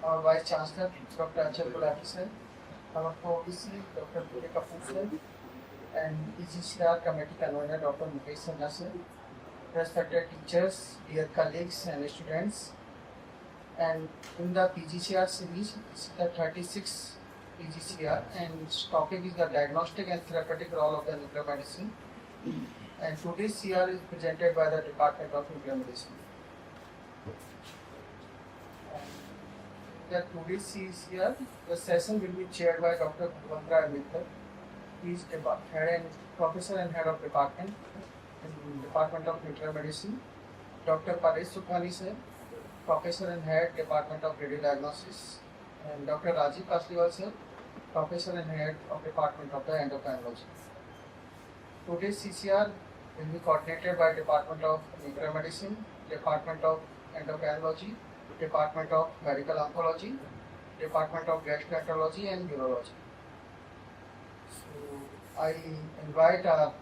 our Vice Chancellor, Dr. Achal Gulati sir, our co-VC, Dr. Pure Kapoor sir, and PGCR Committee Convener, Dr. Mukesh Sinha sir, respected teachers, dear colleagues and students, and in the PGCR series, this is the 36th PGCR, and its topic is the diagnostic and therapeutic role of the nuclear medicine. And today's CR is presented by the Department of Nuclear Medicine. The today's CR, the session will be chaired by Dr. Bhuvendra Ambedkar. He is Professor and Head of Department in Department of Nuclear Medicine. Dr. Paresh Sukhani sir, Professor and Head Department of Radiodiagnosis, and Dr. Rajiv Kasliwal sir, Professor and Head of Department of the Endocrinology. Today's CCR will be coordinated by Department of Nuclear Medicine, Department of Endocrinology, Department of Medical Oncology, Department of Gastroenterology and Urology. So I invite our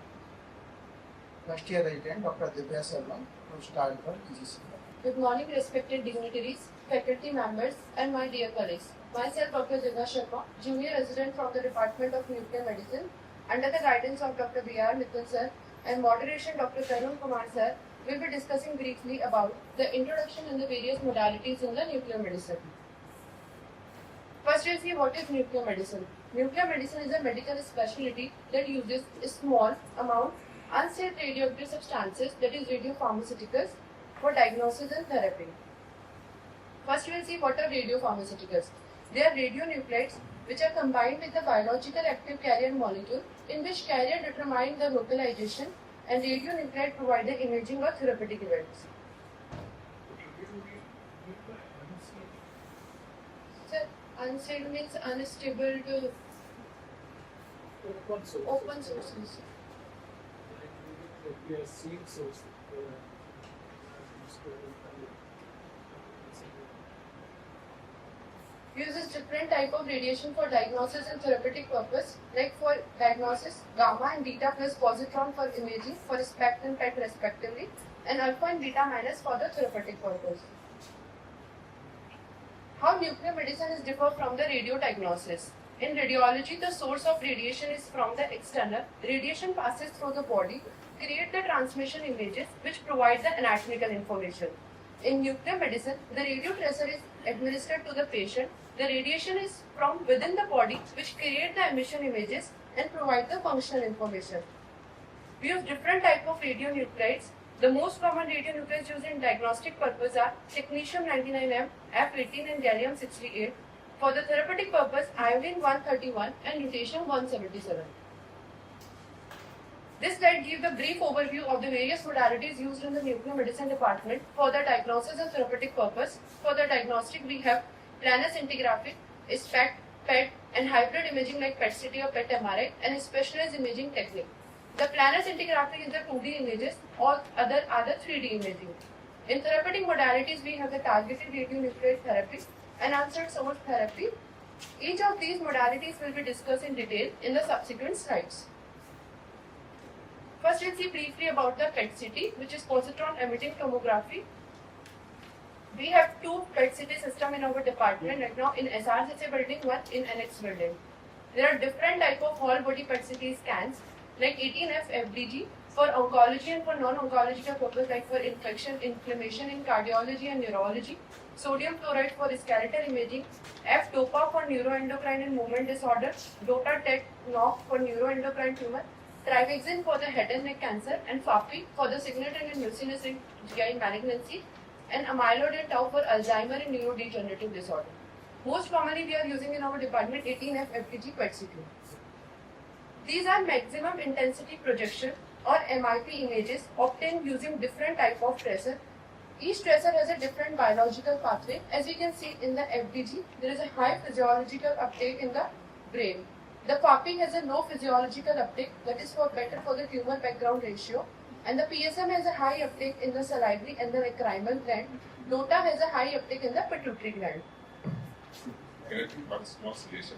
first year resident, Dr. Divya Sharma, to start the PGCR. Good morning, respected dignitaries, faculty members, and my dear colleagues. Myself, Dr. Divya Sharma, junior resident from the Department of Nuclear Medicine, under the guidance of Dr. B.R. Mittal sir and moderation Dr. Tarun Kumar sir, will be discussing briefly about the introduction and the various modalities in the nuclear medicine. First, we'll see what is nuclear medicine. Nuclear medicine is a medical specialty that uses a small amount unsafe radioactive substances, that is radiopharmaceuticals, for diagnosis and therapy. First, we'll see what are radiopharmaceuticals. They are radionuclides which are combined with the biological active carrier molecule, in which carrier determine the localization and radionuclide provide the imaging or therapeutic events. Sir, unsafe means unstable to open sources. We are seeing source. Uses different type of radiation for diagnosis and therapeutic purpose, like for diagnosis, gamma and beta plus positron for imaging for SPECT and PET respectively, and alpha and beta minus for the therapeutic purpose. How nuclear medicine is different from the radio diagnosis? In radiology, the source of radiation is from the external. Radiation passes through the body, create the transmission images which provide the anatomical information. In nuclear medicine, the radio tracer is administered to the patient. The radiation is from within the body which create the emission images and provide the functional information. We use different type of radionuclides. The most common radionuclides used in diagnostic purpose are technetium-99m, F18 and gallium-68. For the therapeutic purpose, iodine-131 and lutetium-177. This slide gives a brief overview of the various modalities used in the nuclear medicine department for the diagnosis and therapeutic purpose. For the diagnostic, we have planar scintigraphy, SPECT, PET, and hybrid imaging like PET-CT or PET-MRI, and a specialized imaging technique. The planar scintigraphy is the 2D images, all other are the 3D imaging. In therapeutic modalities, we have the targeted radionuclide therapy and answered source therapy. Each of these modalities will be discussed in detail in the subsequent slides. First, we'll see briefly about the PET-CT, which is positron emitting tomography. We have two PET-CT systems in our department right now in SRCC building, one in NX building. There are different type of whole body PET-CT scans like 18F FDG for oncology and for non-oncological purpose like for infection, inflammation in cardiology and neurology. Sodium chloride for skeletal imaging, F-DOPA for neuroendocrine and movement disorder, DOTA-TET-NOC for neuroendocrine tumor, Trivexin for the head and neck cancer, and FAPI for the signature and mucinous GI malignancy, and amyloid and tau for Alzheimer and neurodegenerative disorder. Most commonly, we are using in our department 18F FDG PET-CT. These are maximum intensity projection or MIP images obtained using different type of tracer. Each tracer has a different biological pathway. As we can see in the FDG, there is a high physiological uptake in the brain. The FAPI has a low physiological uptake, that is for better for the tumor background ratio, and the PSM has a high uptake in the salivary and the lacrimal gland. DOTA has a high uptake in the pituitary gland. Can I do one small suggestion?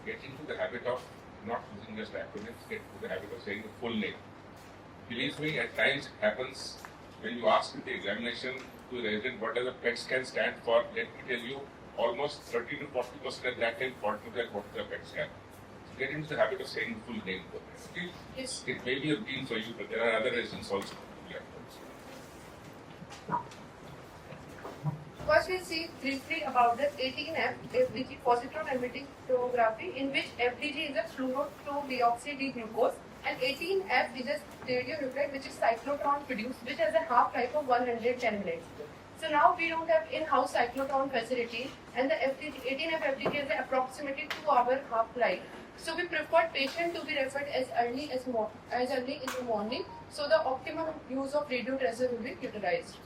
Get into the habit of not using just acronyms, get into the habit of saying the full name. Believe me, at times it happens when you ask in the examination to the resident what does a PET scan stand for, let me tell you, almost 30 to 40% at that time, 40 to 40 PET scan. So get into the habit of saying full name. Okay? Yes. It may be a routine for you, but there are other reasons also. First, we'll see briefly about the 18F FDG positron emitting tomography, in which FDG is a fluoro-2-deoxy-D-glucose, and 18F is a radionuclide which is cyclotron produced, which has a half-life of 110 minutes. So now we don't have in-house cyclotron facility, and the 18F FDG has approximately 2-hour half-life. So we prefer patient to be referred as early in the morning, so the optimum use of radiotracer will be utilized.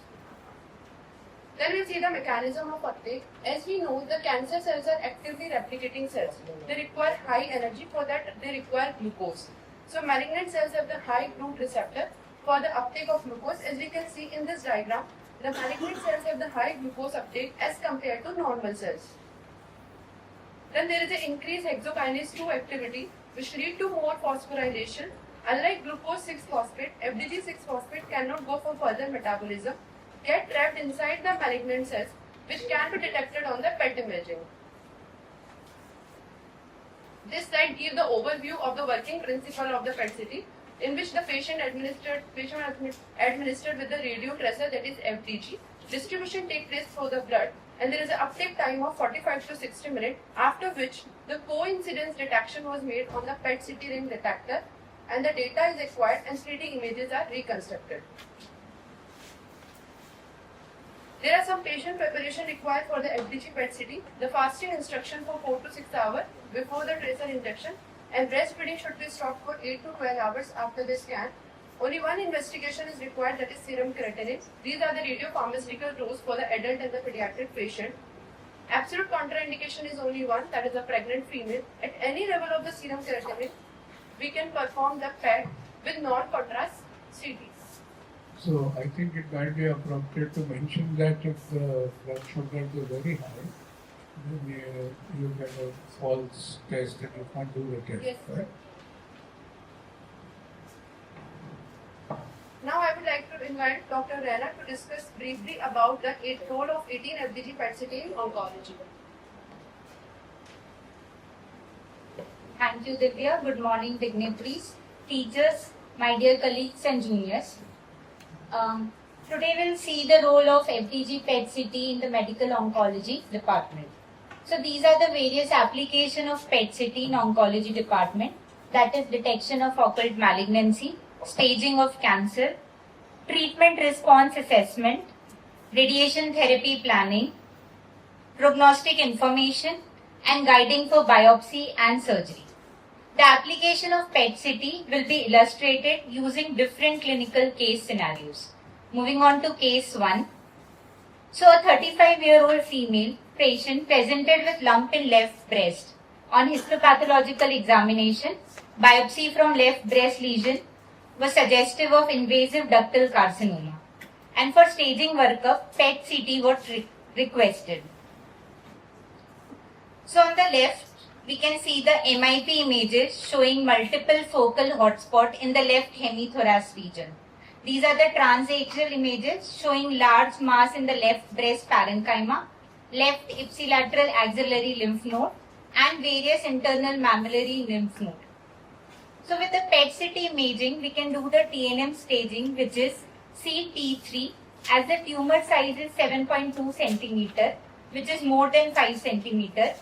Then we'll see the mechanism of uptake. As we know, the cancer cells are actively replicating cells. They require high energy. For that, they require glucose. So malignant cells have the high GLUT receptor for the uptake of glucose. As we can see in this diagram, the malignant cells have the high glucose uptake as compared to normal cells. Then there is an increased hexokinase 2 activity, which lead to more phosphorylation. Unlike glucose 6-phosphate, FDG 6-phosphate cannot go for further metabolism, get trapped inside the malignant cells, which can be detected on the PET imaging. This slide gives the overview of the working principle of the PET-CT, in which the patient administered with the radiotracer, that is FDG. Distribution takes place through the blood, and there is an uptake time of 45 to 60 minutes, after which the coincidence detection was made on the PET-CT ring detector, and the data is acquired and 3D images are reconstructed. There are some patient preparation required for the FDG PET-CT. The fasting instruction for 4 to 6 hours before the tracer injection, and breastfeeding should be stopped for 8 to 12 hours after the scan. Only one investigation is required, that is serum creatinine. These are the radiopharmaceutical dose for the adult and the pediatric patient. Absolute contraindication is only one, that is a pregnant female. At any level of the serum creatinine, we can perform the PET with non-contrast CT. So I think it might be appropriate to mention that if the blood sugars are very high, then you get a false test and you can't do the test, Yes. right? Now I would like to invite Dr. Rana to discuss briefly about the role of 18 FDG PET-CT in oncology. Thank you, Divya. Good morning, dignitaries, teachers, my dear colleagues and juniors. Today we'll see the role of FDG PET-CT in the medical oncology department. So these are the various applications of PET-CT in oncology department, that is detection of occult malignancy, staging of cancer, treatment response assessment, radiation therapy planning, prognostic information, and guiding for biopsy and surgery. The application of PET-CT will be illustrated using different clinical case scenarios. Moving on to case 1. So a 35-year-old female patient presented with lump in left breast. On histopathological examination, biopsy from left breast lesion was suggestive of invasive ductal carcinoma. And for staging workup, PET-CT was requested. So on the left, we can see the MIP images showing multiple focal hotspot in the left hemithorax region. These are the transaxial images showing large mass in the left breast parenchyma, left ipsilateral axillary lymph node, and various internal mammillary lymph node. So with the PET-CT imaging, we can do the TNM staging, which is CT3, as the tumor size is 7.2 cm, which is more than 5 cm.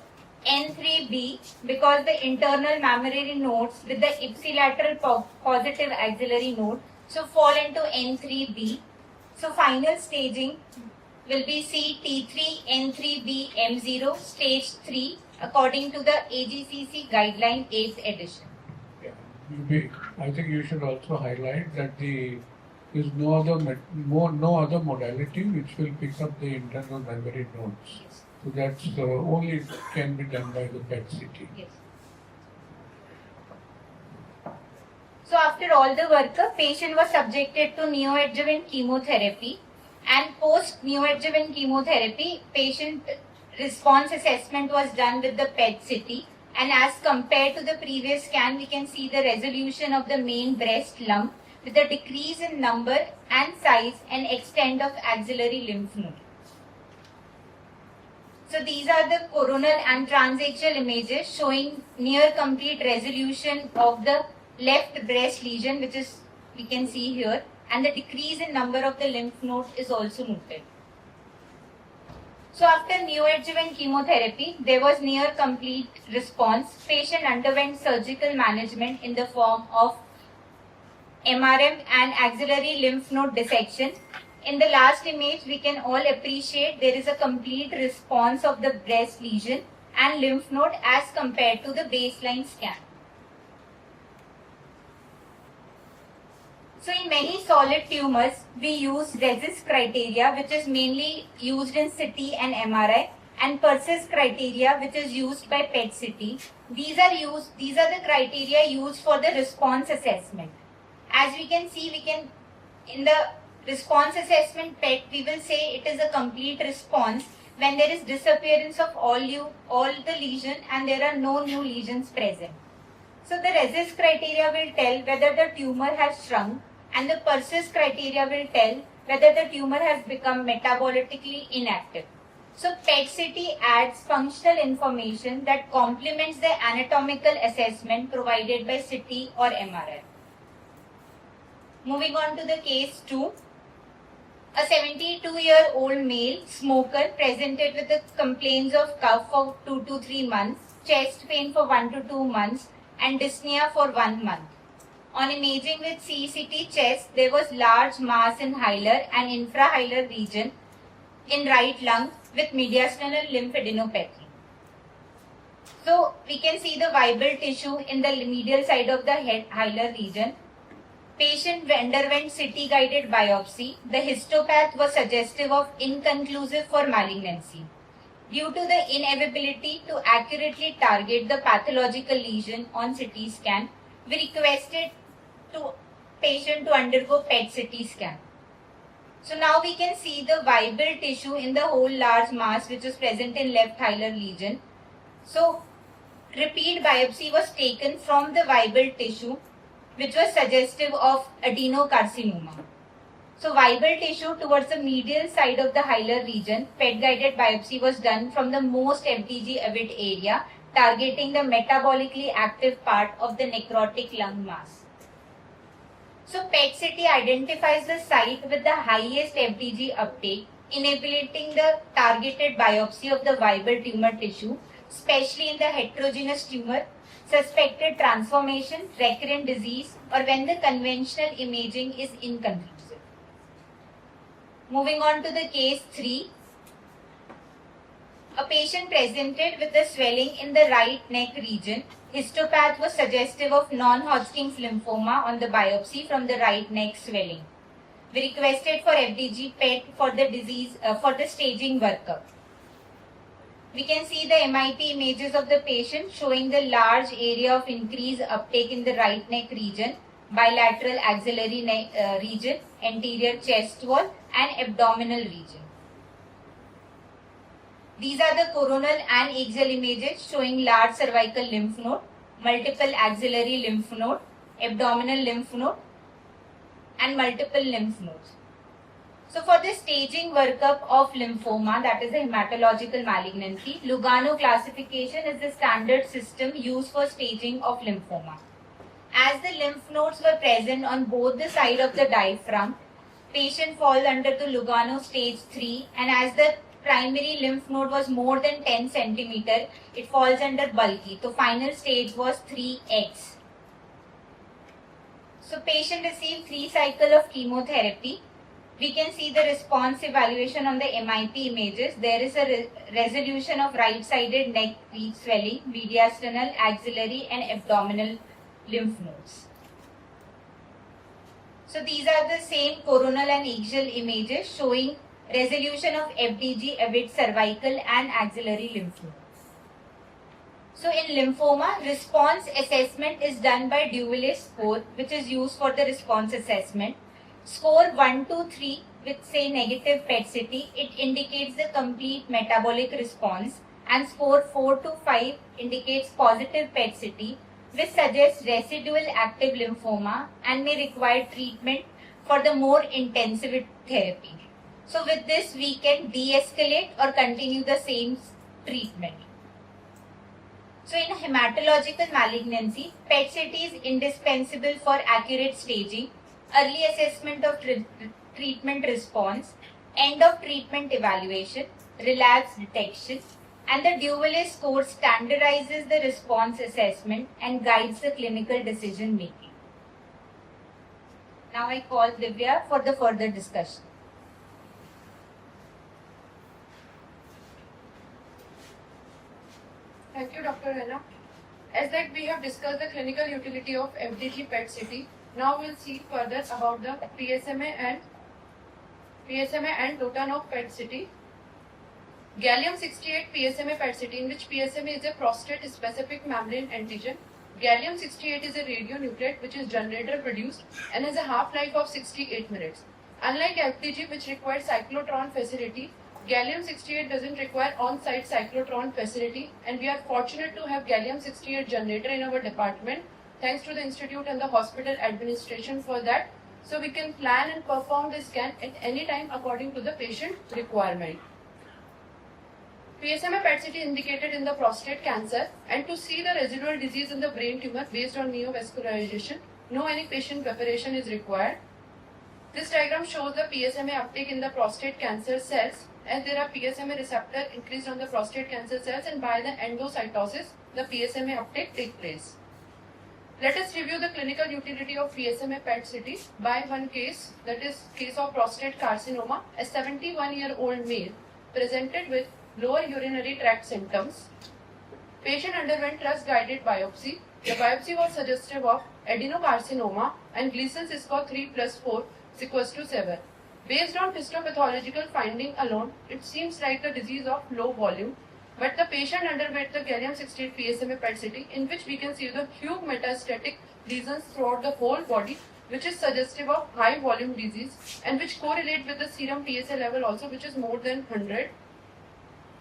N3B, because the internal mammillary nodes with the ipsilateral positive axillary node so fall into N3B. So final staging will be CT3 N3B M0 stage 3 according to the AGCC guideline 8th edition. Yeah. I think you should also highlight that there is no other modality which will pick up the internal memory nodes. Yes. So that's only can be done by the PET-CT. Yes. So after all the workup, patient was subjected to neoadjuvant chemotherapy, and post neoadjuvant chemotherapy, patient response assessment was done with the PET-CT, and as compared to the previous scan, we can see the resolution of the main breast lump with a decrease in number and size and extent of axillary lymph node. So these are the coronal and transaxial images showing near complete resolution of the left breast lesion, which is we can see here, and the decrease in number of the lymph node is also noted. So after neoadjuvant chemotherapy, there was near complete response. Patient underwent surgical management in the form of MRM and axillary lymph node dissection. In the last image, we can all appreciate there is a complete response of the breast lesion and lymph node as compared to the baseline scan. So in many solid tumors, we use RECIST criteria, which is mainly used in CT and MRI, and PERCIST criteria, which is used by PET-CT. These are the criteria used for the response assessment. As we can see, in the response assessment PET, we will say it is a complete response when there is disappearance of all the lesion and there are no new lesions present. So the RECIST criteria will tell whether the tumor has shrunk, and the PERCIST criteria will tell whether the tumor has become metabolically inactive. So PET-CT adds functional information that complements the anatomical assessment provided by CT or MRI. Moving on to the case 2. A 72-year-old male smoker presented with the complaints of cough for 2 to 3 months, chest pain for 1 to 2 months, and dyspnea for 1 month. On imaging with CCT chest, there was large mass in hilar and infrahilar region in right lung with mediastinal lymphadenopathy. So we can see the viable tissue in the medial side of the hilar region. Patient underwent CT guided biopsy. The histopath was suggestive of inconclusive for malignancy. Due to the inability to accurately target the pathological lesion on CT scan, we requested to patient to undergo PET-CT scan. So now we can see the viable tissue in the whole large mass which is present in left hilar lesion. So repeat biopsy was taken from the viable tissue which was suggestive of adenocarcinoma. So viable tissue towards the medial side of the hilar region, PET-guided biopsy was done from the most FDG-avid area, targeting the metabolically active part of the necrotic lung mass. So PET-CT identifies the site with the highest FDG uptake, enabling the targeted biopsy of the viable tumor tissue, especially in the heterogeneous tumor, suspected transformation, recurrent disease, or when the conventional imaging is inconclusive. Moving on to the case 3. A patient presented with a swelling in the right neck region. Histopath was suggestive of non-Hodgkin's lymphoma on the biopsy from the right neck swelling. We requested for FDG PET for the disease for the staging workup. We can see the MIP images of the patient showing the large area of increased uptake in the right neck region, bilateral axillary neck region, anterior chest wall, and abdominal region. These are the coronal and axial images showing large cervical lymph node, multiple axillary lymph node, abdominal lymph node, and multiple lymph nodes. So for the staging workup of lymphoma, that is a hematological malignancy, Lugano classification is the standard system used for staging of lymphoma. As the lymph nodes were present on both the sides of the diaphragm, patient falls under the Lugano stage 3, and as the primary lymph node was more than 10 centimeter, it falls under bulky. So final stage was 3X. So patient received 3 cycles of chemotherapy. We can see the response evaluation on the MIP images. There is a resolution of right-sided neck peak swelling, mediastinal, axillary, and abdominal lymph nodes. So these are the same coronal and axial images showing resolution of FDG, avid cervical, and axillary lymph nodes. So in lymphoma, response assessment is done by Dewey score, which is used for the response assessment. Score 1 to 3 with say negative PET-CT, it indicates the complete metabolic response, and score 4 to 5 indicates positive PET-CT, which suggests residual active lymphoma and may require treatment for the more intensive therapy. So with this, we can de-escalate or continue the same treatment. So in hematological malignancy, PET-CT is indispensable for accurate staging, early assessment of treatment response, end of treatment evaluation, relapse detection, and the Duvalet score standardizes the response assessment and guides the clinical decision making. Now I call Divya for the further discussion. Thank you, Dr. Rana. As that we have discussed the clinical utility of FDG PET-CT, now we'll see further about the PSMA and DOTA-NOC PET-CT. Gallium-68 PSMA PET-CT, in which PSMA is a prostate-specific mammalian antigen. Gallium-68 is a radionuclide which is generator produced and has a half-life of 68 minutes. Unlike FDG, which requires cyclotron facility, Gallium-68 doesn't require on-site cyclotron facility, and we are fortunate to have Gallium-68 generator in our department, thanks to the institute and the hospital administration for that. So we can plan and perform the scan at any time according to the patient requirement. PSMA PET-CT indicated in the prostate cancer, and to see the residual disease in the brain tumor based on neovascularization, no any patient preparation is required. This diagram shows the PSMA uptake in the prostate cancer cells, as there are PSMA receptor increased on the prostate cancer cells, and by the endocytosis, the PSMA uptake takes place. Let us review the clinical utility of PSMA PET-CT by one case, that is case of prostate carcinoma. A 71-year-old male presented with lower urinary tract symptoms. Patient underwent TRUST-guided biopsy. The biopsy was suggestive of adenocarcinoma and Gleason's score 3+4 is equals to 7. Based on histopathological finding alone, it seems like a disease of low volume, but the patient underwent the Gallium-68 PSMA PET-CT, in which we can see the huge metastatic lesions throughout the whole body, which is suggestive of high volume disease and which correlate with the serum PSA level also, which is more than 100.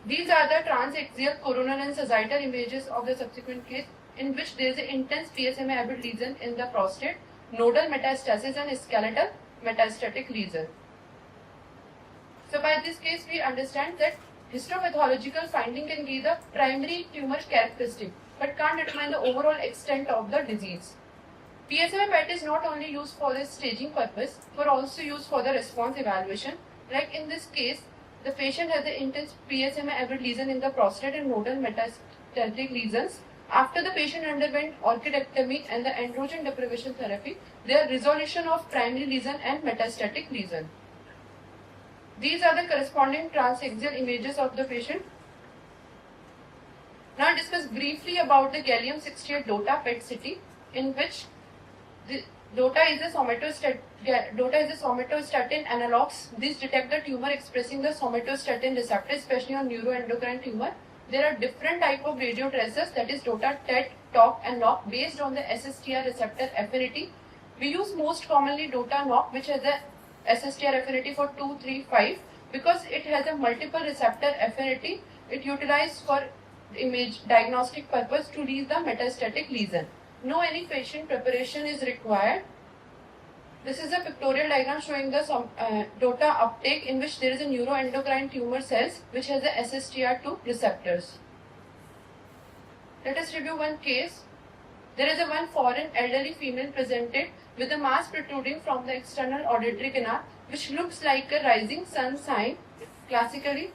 These are the transaxial coronal and sagittal images of the subsequent case, in which there is an intense PSMA avid lesion in the prostate, nodal metastasis and skeletal metastatic lesion. So by this case we understand that histopathological finding can give the primary tumor characteristic but can't determine the overall extent of the disease. PSMA PET is not only used for the staging purpose but also used for the response evaluation. Like in this case, the patient has an intense PSMA avid lesion in the prostate and nodal metastatic lesions. After the patient underwent orchidectomy and the androgen deprivation therapy, there is resolution of primary lesion and metastatic lesion. These are the corresponding transaxial images of the patient. Now I'll discuss briefly about the Gallium-68 DOTA PET-CT, in which the DOTA is a somatostatin analogs. These detect the tumor expressing the somatostatin receptor, especially on neuroendocrine tumor. There are different type of radio tracers, that is DOTA, TET, TOC and NOC, based on the SSTR receptor affinity. We use most commonly DOTA NOC, which has a SSTR affinity for 2, 3, 5. Because it has a multiple receptor affinity, it utilized for image diagnostic purpose to reach the metastatic lesion. No any patient preparation is required. This is a pictorial diagram showing the DOTA uptake, in which there is a neuroendocrine tumor cells which has a SSTR2 receptors. Let us review one case. There is a one foreign elderly female presented with a mass protruding from the external auditory canal, which looks like a rising sun sign classically.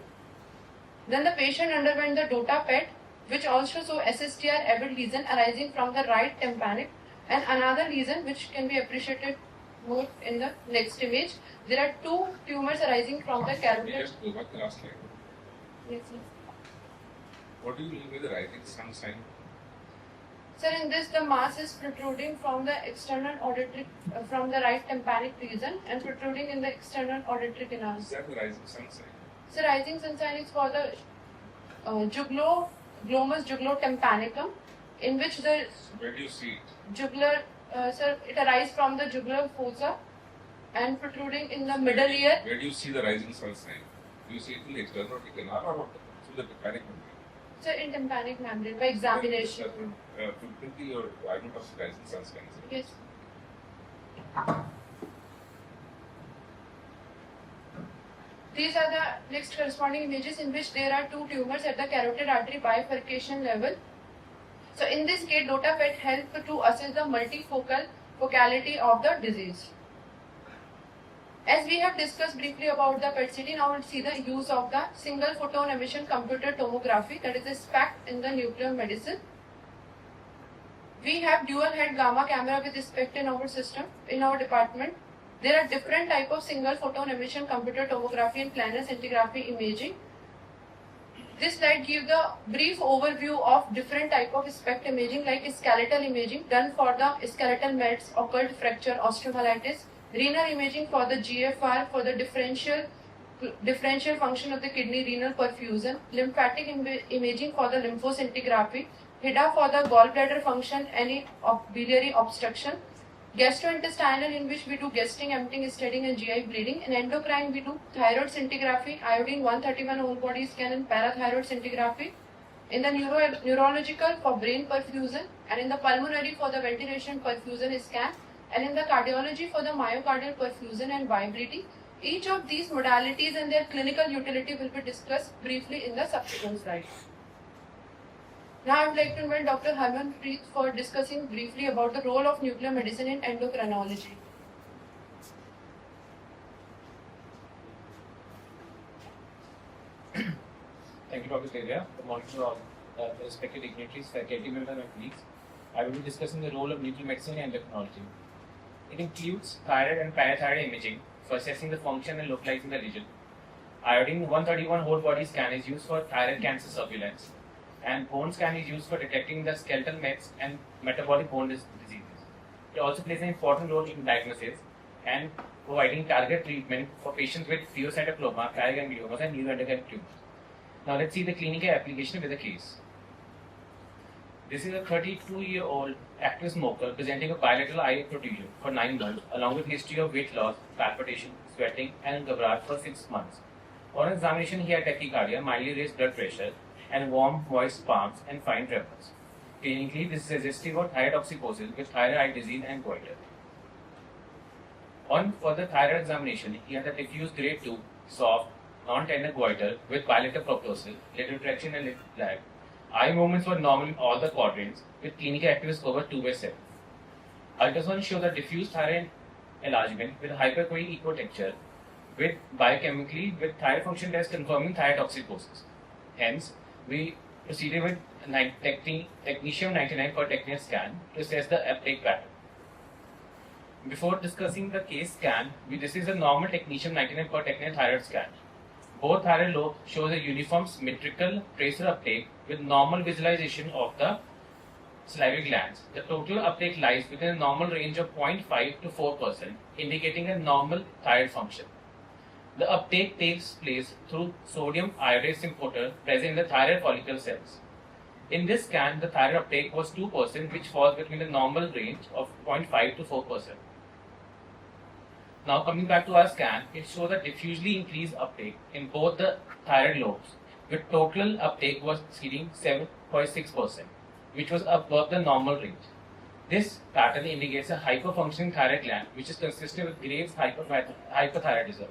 Then the patient underwent the DOTA PET, which also saw SSTR avid lesion arising from the right tympanic, and another lesion which can be appreciated more in the next image. There are two tumors arising from the carotid. Yes, go back to last slide. Yes, sir. What do you mean by the rising sun sign? Sir, in this the mass is protruding from the external auditory, from the right tympanic region and protruding in the external auditory Is canals. that the rising sun sign? So rising sun sign is for the glomus jugulotympanicum, in which the Where do you see it? jugular, sir, it arises from the jugular fossa and protruding in the middle ear. Where do you see the rising sun sign? Do you see it in the external canal or through the tympanic membrane? So in tympanic membrane by examination. Frequently your requirement of rising sun sign. Yes. These are the next corresponding images in which there are two tumors at the carotid artery bifurcation level. So in this case, DOTA PET help to assess the multifocal focality of the disease. As we have discussed briefly about the PET-CT, now we'll see the use of the single photon emission computer tomography, that is a SPECT in the nuclear medicine. We have dual head gamma camera with SPECT in our system, in our department. There are different type of single photon emission computer tomography and planar scintigraphy imaging. This slide gives the brief overview of different type of SPECT imaging, like skeletal imaging done for the skeletal mets, occult fracture, osteomyelitis, renal imaging for the GFR, for the differential function of the kidney, renal perfusion, lymphatic imaging for the lymphoscintigraphy, HIDA for the gallbladder function, any biliary obstruction, gastrointestinal in which we do gastric emptying, staining and GI bleeding. In endocrine we do thyroid scintigraphy, iodine 131 whole body scan and parathyroid scintigraphy. In the neurological for brain perfusion, and in the pulmonary for the ventilation perfusion scan, and in the cardiology for the myocardial perfusion and viability. Each of these modalities and their clinical utility will be discussed briefly in the subsequent slides. Now I would like to invite Dr. Harmanpreet for discussing briefly about the role of nuclear medicine in endocrinology. Thank you, Dr. Teria. Good morning to all the respected dignitaries, faculty members, and colleagues. I will be discussing the role of nuclear medicine in endocrinology. It includes thyroid and parathyroid imaging for assessing the function and localizing the region. Iodine 131 whole body scan is used for thyroid cancer surveillance, and bone scan is used for detecting the skeletal mets and metabolic bone diseases. It also plays an important role in diagnosis and providing target treatment for patients with pheocytoplasma, paragangliomas, and neuroendocrine tumors. Now let's see the clinical application with a case. This is a 32-year-old active smoker presenting a bilateral eye protrusion for 9 months, along with history of weight loss, palpitation, sweating, and ghrelin for 6 months. On examination, he had tachycardia, mildly raised blood pressure, and warm, moist palms and fine tremors. Clinically, this is suggestive of thyrotoxicosis with thyroid eye disease and goiter. On further thyroid examination, he had a diffuse grade 2, soft, non-tender goiter with bilateral proptosis, lid retraction and lid lag. Eye movements were normal in all the quadrants with clinical active score 2/7. Ultrasound showed a diffuse thyroid enlargement with hypercoid ecotexture with biochemically with thyroid function test confirming thyrotoxicosis. Hence, we proceeded with technetium-99 for technet scan to assess the uptake pattern. Before discussing the case scan, this is a normal technetium-99 per technet thyroid scan. Both thyroid lobes shows a uniform symmetrical tracer uptake with normal visualization of the salivary glands. The total uptake lies within a normal range of 0.5 to 4%, indicating a normal thyroid function. The uptake takes place through sodium iodide importer present in the thyroid follicle cells. In this scan, the thyroid uptake was 2%, which falls between the normal range of 0.5 to 4%. Now coming back to our scan, it shows a diffusely increased uptake in both the thyroid lobes, with total uptake was exceeding 7.6%, which was above the normal range. This pattern indicates a hyperfunctioning thyroid gland, which is consistent with Graves' hyperthyroidism.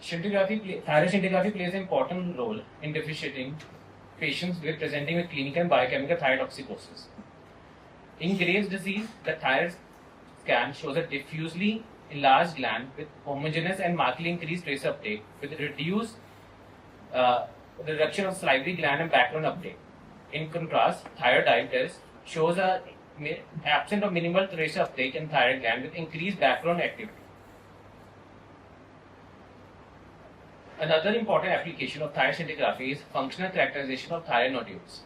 Thyroid scintigraphy plays an important role in differentiating patients presenting with clinical and biochemical thyrotoxicosis. In Graves' disease, the thyroid scan shows a diffusely enlarged gland with homogeneous and markedly increased tracer uptake with reduced reduction of salivary gland and background uptake. In contrast, thyroid diabetes shows a absence of minimal tracer uptake in thyroid gland with increased background activity. Another important application of thyroid scintigraphy is functional characterization of thyroid nodules.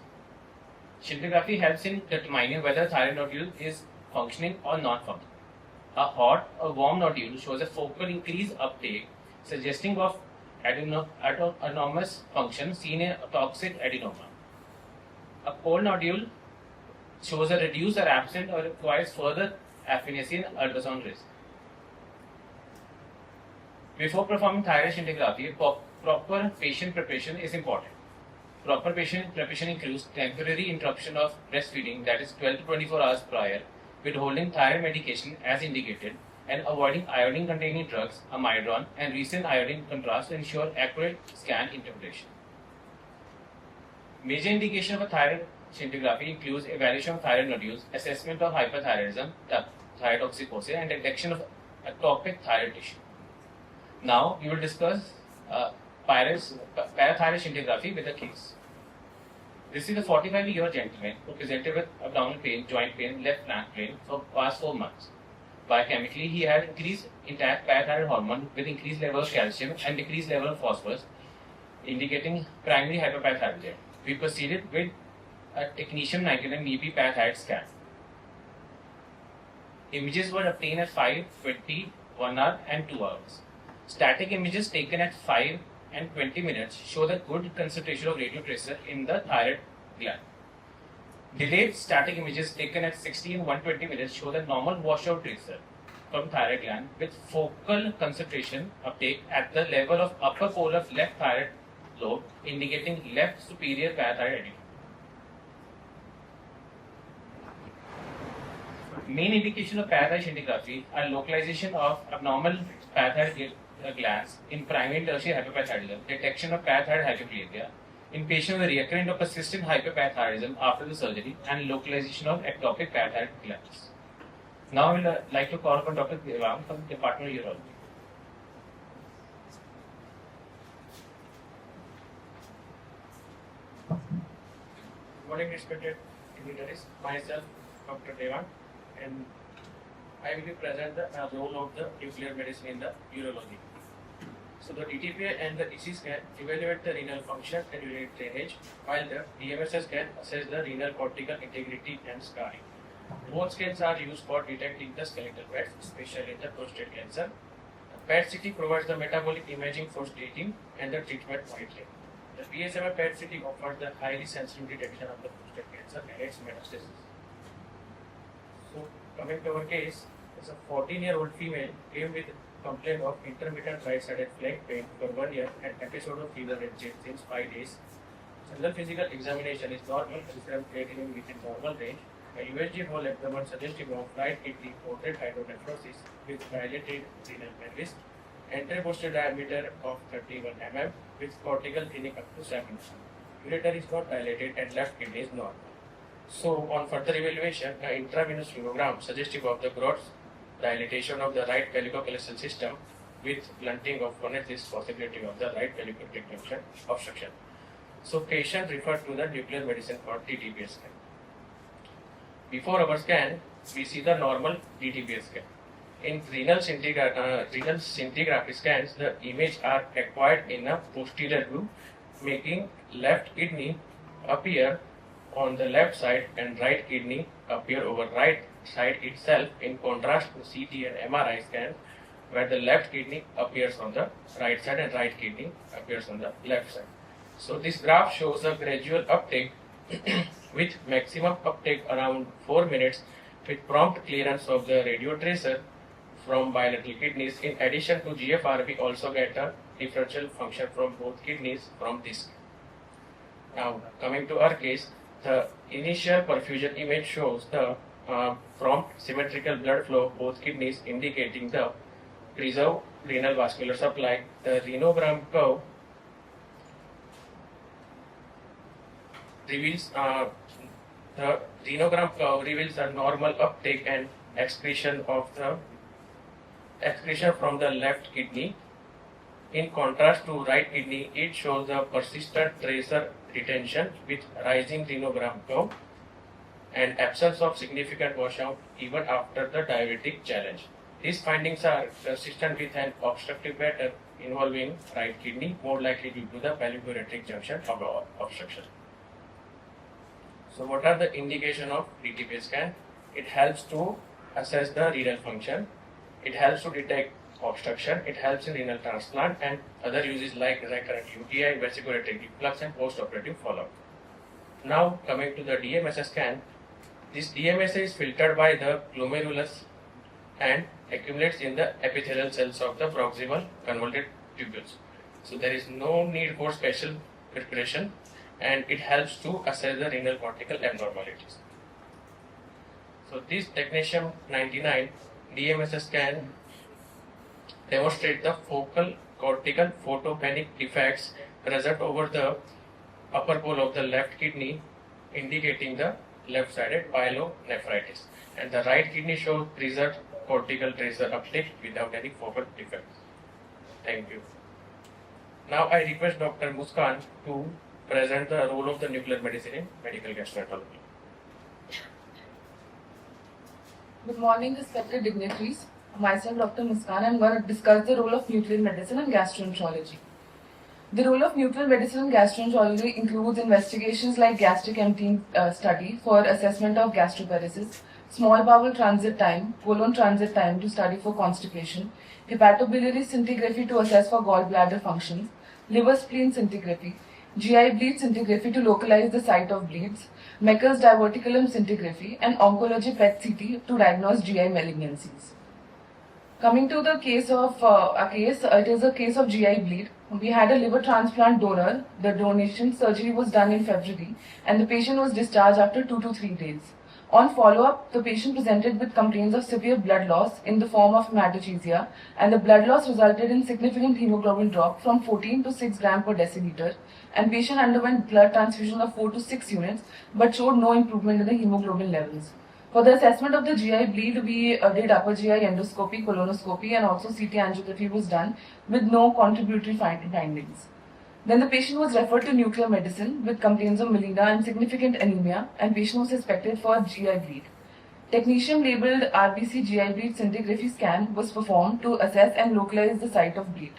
Scintigraphy helps in determining whether thyroid nodule is functioning or not functioning. A hot or warm nodule shows a focal increased uptake, suggesting of autonomous function seen in toxic adenoma. A cold nodule shows a reduced or absent or requires further affinity and ultrasound risk. Before performing thyroid scintigraphy, proper patient preparation is important. Proper patient preparation includes temporary interruption of breastfeeding, that is 12 to 24 hours prior, withholding thyroid medication as indicated, and avoiding iodine-containing drugs, amiodarone, and recent iodine contrast to ensure accurate scan interpretation. Major indication of a thyroid scintigraphy includes evaluation of thyroid nodules, assessment of hyperthyroidism, thyrotoxicosis, and detection of ectopic thyroid tissue. Now, we will discuss parathyroid scintigraphy with a case. This is a 45-year-old gentleman who presented with abdominal pain, joint pain, left flank pain for past 4 months. Biochemically, he had increased intact parathyroid hormone with increased level of calcium and decreased level of phosphorus, indicating primary hyperparathyroidism. We proceeded with a technetium 99 BP parathyroid scan. Images were obtained at 5, 20, 1 hour and 2 hours. Static images taken at 5 and 20 minutes show the good concentration of radiotracer in the thyroid gland. Delayed static images taken at 60 and 120 minutes show the normal washout tracer from thyroid gland with focal concentration uptake at the level of upper pole of left thyroid lobe, indicating left superior parathyroid edema. Main indication of parathyroid scintigraphy are localization of abnormal parathyroid glands in primary and tertiary hyperparathyroidism, detection of parathyroid hyperplasia in patients with recurrent or persistent hyperparathyroidism after the surgery, and localization of ectopic parathyroid glands. Now I will like to call upon Dr. Devang from the Department of Urology. Good morning, respected dignitaries. Myself, Dr. Devang, and I will present the role of the nuclear medicine in the urology. So the DTPA and the EC scan evaluate the renal function and urinary drainage, while the DMSS scan assess the renal cortical integrity and scarring. Both scans are used for detecting the skeletal fats, especially the prostate cancer. PET-CT provides the metabolic imaging for staging and the treatment monitoring. The PSMA PET-CT offers the highly sensitive detection of the prostate cancer and its metastasis. So coming to our case, it's a 14-year-old female came with complaint of intermittent right-sided flank pain for 1 year and episode of fever and chest since 5 days. General physical examination is normal, serum creatinine within normal range. A USG whole abdomen suggestive of right kidney portrait hydronephrosis with dilated renal pelvis, anteroposterior diameter of 31 mm with cortical thinning up to 7 mm. Ureter is not dilated and left kidney is normal. So on further evaluation, an intravenous pneumogram suggestive of the gross dilatation of the right pelvicocholectal system with blunting of phonesis, possibility of the right pelvic junction obstruction. So patient referred to the nuclear medicine for DTPA scan. Before our scan, we see the normal DTPA scan. In renal scintigraphy scans, the images are acquired in a posterior view, making left kidney appear on the left side and right kidney appear over right side itself, in contrast to CT and MRI scans where the left kidney appears on the right side and right kidney appears on the left side. So this graph shows a gradual uptake with maximum uptake around 4 minutes with prompt clearance of the radiotracer from bilateral kidneys. In addition to GFR, we also get a differential function from both kidneys from this. Now coming to our case, the initial perfusion image shows the prompt symmetrical blood flow of both kidneys, indicating the preserved renal vascular supply. The renogram curve reveals a normal uptake and excretion from the left kidney. In contrast to right kidney, it shows a persistent tracer retention with rising renogram curve and absence of significant washout even after the diuretic challenge. These findings are consistent with an obstructive pattern involving right kidney, more likely due to the pelvic junction obstruction. So what are the indications of DTPA scan? It helps to assess the renal function. It helps to detect obstruction. It helps in renal transplant and other uses like recurrent UTI, vesicular reflux and post-operative follow-up. Now coming to the DMSS scan, this DMSS is filtered by the glomerulus and accumulates in the epithelial cells of the proximal convoluted tubules. So there is no need for special preparation, and it helps to assess the renal cortical abnormalities. So this technetium 99 DMSS scan demonstrate the focal cortical photopenic defects present over the upper pole of the left kidney, indicating the left-sided pyelonephritis, and the right kidney shows preserved cortical tracer uptake without any focal defects. Thank you. Now I request Dr. Muskan to present the role of the nuclear medicine in medical gastroenterology. Good morning, respected dignitaries. Myself, Dr. Muskan, I'm going to discuss the role of nuclear medicine and gastroenterology. The role of nuclear medicine and gastroenterology includes investigations like gastric emptying study for assessment of gastroparesis, small bowel transit time, colon transit time to study for constipation, hepatobiliary scintigraphy to assess for gallbladder functions, liver spleen scintigraphy, GI bleed scintigraphy to localize the site of bleeds, Meckel's diverticulum scintigraphy, and oncology PET-CT to diagnose GI malignancies. Coming to the case of it is a case of GI bleed. We had a liver transplant donor. The donation surgery was done in February, and the patient was discharged after 2 to 3 days. On follow-up, the patient presented with complaints of severe blood loss in the form of hematochezia, and the blood loss resulted in significant hemoglobin drop from 14 to 6 gram per deciliter, and patient underwent blood transfusion of 4 to 6 units, but showed no improvement in the hemoglobin levels. For the assessment of the GI bleed, we did upper GI endoscopy, colonoscopy, and also CT angiography was done with no contributory findings. Then the patient was referred to nuclear medicine with complaints of melena and significant anemia, and patient was suspected for GI bleed. Technetium labeled RBC GI bleed scintigraphy scan was performed to assess and localize the site of bleed.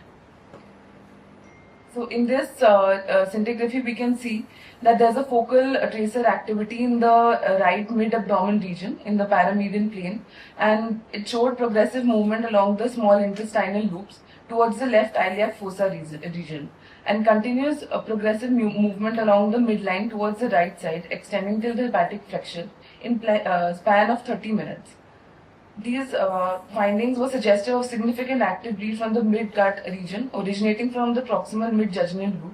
So in this scintigraphy, we can see that there's a focal tracer activity in the right mid-abdomen region in the paramedian plane, and it showed progressive movement along the small intestinal loops towards the left iliac fossa region, and continuous progressive movement along the midline towards the right side, extending till the hepatic flexure in span of 30 minutes. These findings were suggestive of significant active bleed from the mid-gut region originating from the proximal mid-jejunal loop,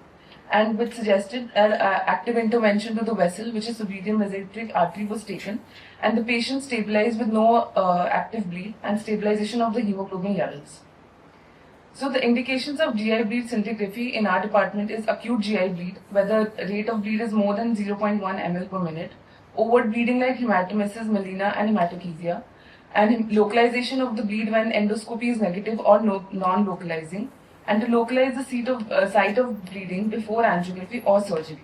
and which suggested active intervention to the vessel, which is superior mesenteric artery, was taken, and the patient stabilized with no active bleed and stabilization of the hemoglobin levels. So the indications of GI bleed scintigraphy in our department is acute GI bleed, where the rate of bleed is more than 0.1 ml per minute, overt bleeding like hematemesis, melena, and hematochezia, and localization of the bleed when endoscopy is negative or non-localizing, and to localize the site of bleeding before angiography or surgery,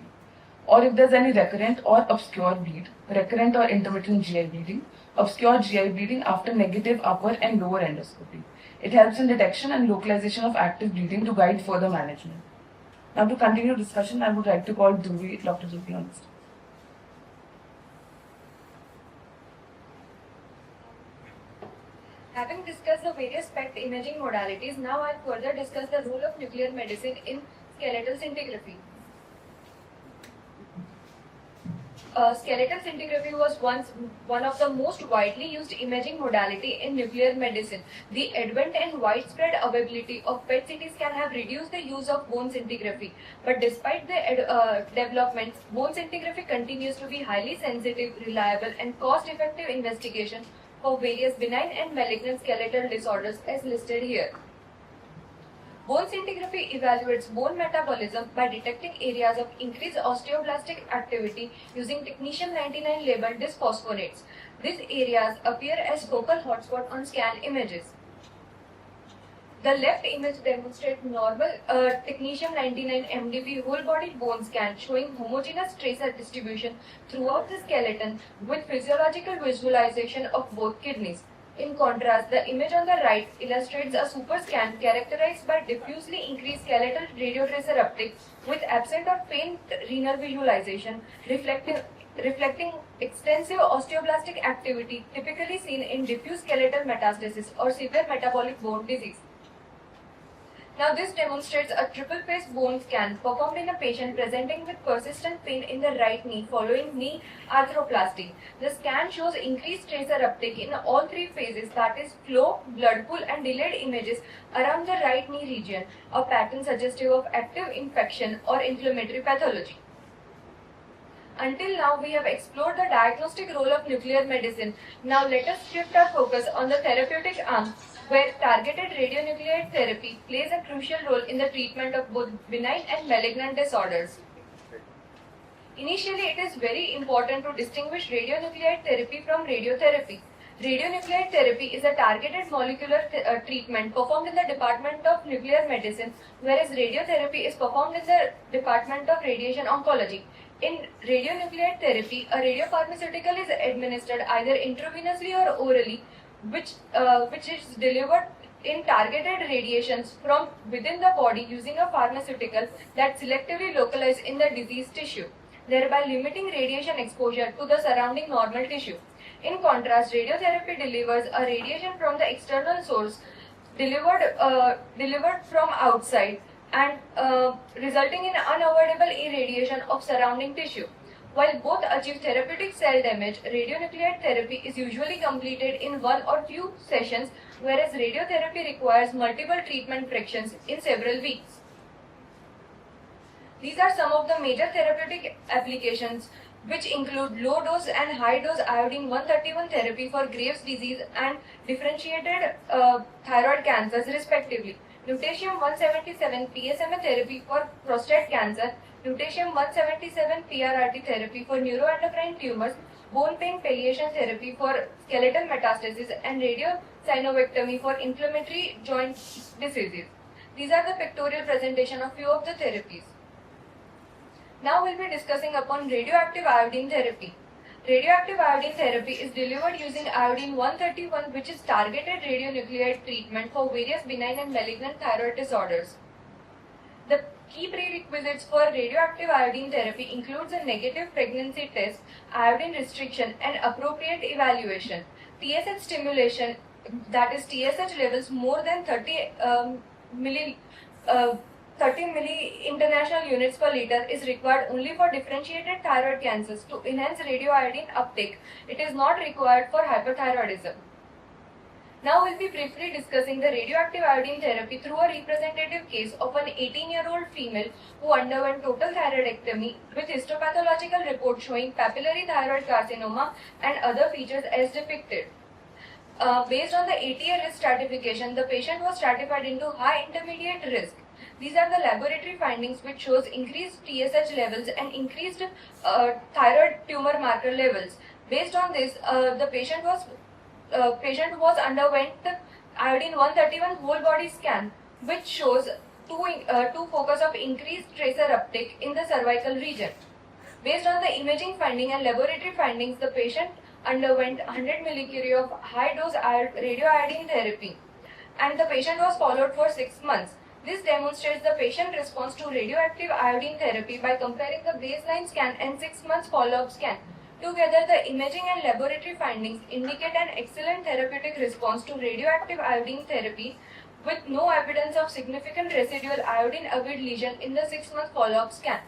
or if there's any recurrent or obscure bleed, recurrent or intermittent GI bleeding, obscure GI bleeding after negative upper and lower endoscopy. It helps in detection and localization of active bleeding to guide further management. Now to continue discussion, I would like to call Dr. Dhruvi on stage. Having discussed the various PET imaging modalities, now I'll further discuss the role of nuclear medicine in skeletal scintigraphy. Skeletal scintigraphy was once one of the most widely used imaging modality in nuclear medicine. The advent and widespread availability of PET-CT scan have reduced the use of bone scintigraphy. But despite the developments, bone scintigraphy continues to be highly sensitive, reliable, and cost-effective investigation for various benign and malignant skeletal disorders as listed here. Bone scintigraphy evaluates bone metabolism by detecting areas of increased osteoblastic activity using technetium-99 labeled bisphosphonates. These areas appear as focal hotspots on scan images. The left image demonstrates normal technetium-99 MDB whole-body bone scan showing homogeneous tracer distribution throughout the skeleton with physiological visualization of both kidneys. In contrast, the image on the right illustrates a super scan characterized by diffusely increased skeletal radiotracer uptake with absent or faint renal visualization, reflecting extensive osteoblastic activity typically seen in diffuse skeletal metastasis or severe metabolic bone disease. Now this demonstrates a triple-phase bone scan performed in a patient presenting with persistent pain in the right knee following knee arthroplasty. The scan shows increased tracer uptake in all three phases, that is flow, blood pool and delayed images around the right knee region, a pattern suggestive of active infection or inflammatory pathology. Until now, we have explored the diagnostic role of nuclear medicine. Now, let us shift our focus on the therapeutic arm, where targeted radionuclide therapy plays a crucial role in the treatment of both benign and malignant disorders. Initially, it is very important to distinguish radionuclide therapy from radiotherapy. Radionuclide therapy is a targeted molecular treatment performed in the Department of Nuclear Medicine, whereas radiotherapy is performed in the Department of Radiation Oncology. In radionuclide therapy, a radiopharmaceutical is administered either intravenously or orally, which is delivered in targeted radiations from within the body using a pharmaceutical that selectively localizes in the diseased tissue, thereby limiting radiation exposure to the surrounding normal tissue. In contrast, radiotherapy delivers a radiation from the external source delivered from outside and resulting in unavoidable irradiation of surrounding tissue. While both achieve therapeutic cell damage, radionuclide therapy is usually completed in one or few sessions, whereas radiotherapy requires multiple treatment fractions in several weeks. These are some of the major therapeutic applications, which include low-dose and high-dose iodine-131 therapy for Graves' disease and differentiated thyroid cancers respectively, lutetium-177 PSMA therapy for prostate cancer, lutetium-177 PRRT therapy for neuroendocrine tumors, bone pain palliation therapy for skeletal metastasis, and radiosynovectomy for inflammatory joint diseases. These are the pictorial presentation of few of the therapies. Now we'll be discussing upon radioactive iodine therapy. Radioactive iodine therapy is delivered using iodine-131, which is targeted radionuclide treatment for various benign and malignant thyroid disorders. The key prerequisites for radioactive iodine therapy includes a negative pregnancy test, iodine restriction, and appropriate evaluation. TSH stimulation, that is TSH levels more than 30 milli international units per liter is required only for differentiated thyroid cancers to enhance radioiodine uptake. It is not required for hyperthyroidism. Now we'll be briefly discussing the radioactive iodine therapy through a representative case of an 18-year-old female who underwent total thyroidectomy with histopathological report showing papillary thyroid carcinoma and other features as depicted. Based on the ATA risk stratification, the patient was stratified into high intermediate risk. These are the laboratory findings which shows increased TSH levels and increased thyroid tumor marker levels. Based on this, the patient was underwent the iodine-131 whole body scan, which shows two focus of increased tracer uptake in the cervical region. Based on the imaging finding and laboratory findings, the patient underwent 100 millicurie of high-dose radioiodine therapy, and the patient was followed for 6 months. This demonstrates the patient response to radioactive iodine therapy by comparing the baseline scan and 6 months follow-up scan. Together, the imaging and laboratory findings indicate an excellent therapeutic response to radioactive iodine therapy with no evidence of significant residual iodine-avid lesion in the 6-month follow-up scan.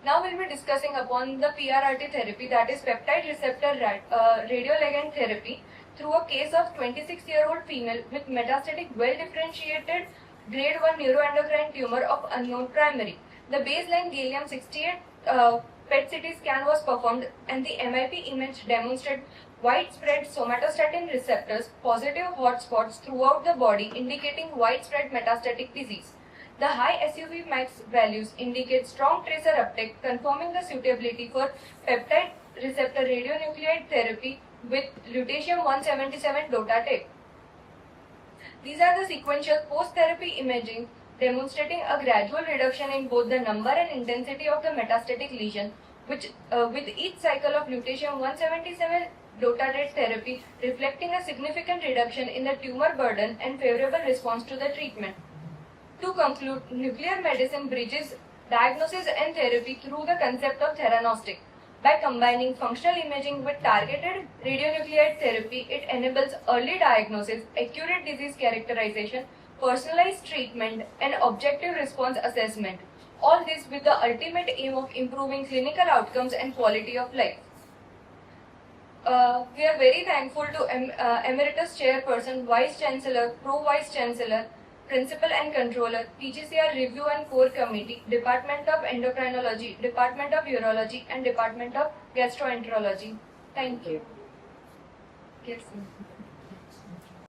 Now we'll be discussing upon the PRRT therapy, that is peptide receptor radioligand therapy, through a case of 26-year-old female with metastatic well-differentiated grade 1 neuroendocrine tumor of unknown primary. The baseline gallium-68 PET CT scan was performed and the MIP image demonstrated widespread somatostatin receptors, positive hotspots throughout the body indicating widespread metastatic disease. The high SUV max values indicate strong tracer uptake, confirming the suitability for peptide receptor radionuclide therapy with lutetium-177 dotatate. These are the sequential post-therapy imaging demonstrating a gradual reduction in both the number and intensity of the metastatic lesion, which with each cycle of lutetium-177 dotatate therapy reflecting a significant reduction in the tumor burden and favorable response to the treatment. To conclude, nuclear medicine bridges diagnosis and therapy through the concept of theranostic. By combining functional imaging with targeted radionuclide therapy, it enables early diagnosis, accurate disease characterization, personalized treatment, and objective response assessment. All this with the ultimate aim of improving clinical outcomes and quality of life. We are very thankful to Emeritus Chairperson, Vice Chancellor, Pro Vice Chancellor, Principal and Controller, PGCR Review and Core Committee, Department of Endocrinology, Department of Urology, and Department of Gastroenterology. Thank you. Yes, sir.